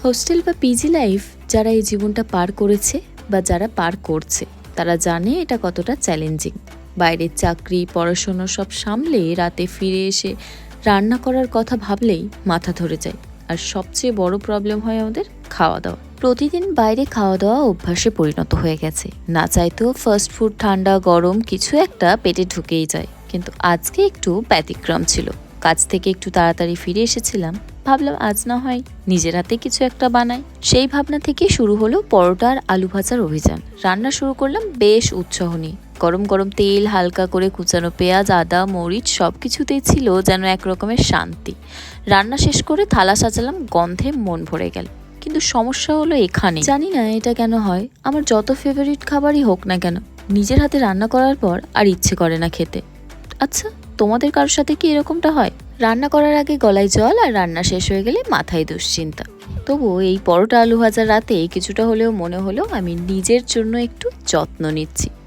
Hostel বা PG life যারা এই জীবনটা পার করেছে বা যারা পার করছে তারা জানে এটা কতটা চ্যালেঞ্জিং। বাইরের চাকরি, পড়াশুনো সব সামলে রাতে ফিরে এসে রান্না করার কথা ভাবলেই মাথা ধরে যায়। আর সবচেয়ে বড় প্রবলেম হয় আমাদের খাওয়া দাওয়া। প্রতিদিন বাইরে খাওয়া দাওয়া অভ্যাসে পরিণত হয়ে গেছে। না চাইতেও ফাস্ট ফুড, ঠান্ডা গরম কিছু একটা পেটে ঢুকেই যায়। কিন্তু আজকে একটু ব্যতিক্রম ছিল। কাজ থেকে একটু তাড়াতাড়ি ফিরে এসেছিলাম, ভাবলাম আজ না হয় নিজের হাতে কিছু একটা বানাই। সেই ভাবনা থেকে শুরু হলো পরোটা আর আলু ভাজার অভিযান। রান্না শুরু করলাম বেশ উৎসাহ নিয়ে। গরম গরম তেল, হালকা করে কুচানো পেঁয়াজ, আদা, মরিচ সবকিছুতেই ছিল যেন এক রকমের শান্তি। রান্না শেষ করে থালা সাজালাম, গন্ধে মন ভরে গেল। কিন্তু সমস্যা হলো এখানে, জানি না এটা কেন হয়, আমার যত ফেভারিট খাবারই হোক না কেন নিজের হাতে রান্না করার পর আর ইচ্ছে করে না খেতে। আচ্ছা, তোমাদের কারোর সাথে কি এরকমটা হয়? রান্না করার আগে গলায় জল আর রান্না শেষ হয়ে গেলে মাথায় দুশ্চিন্তা। তবুও এই পরোটা আলু ভাজার রাতে কিছুটা হলেও মনে হলো আমি নিজের জন্য একটু যত্ন নিচ্ছি।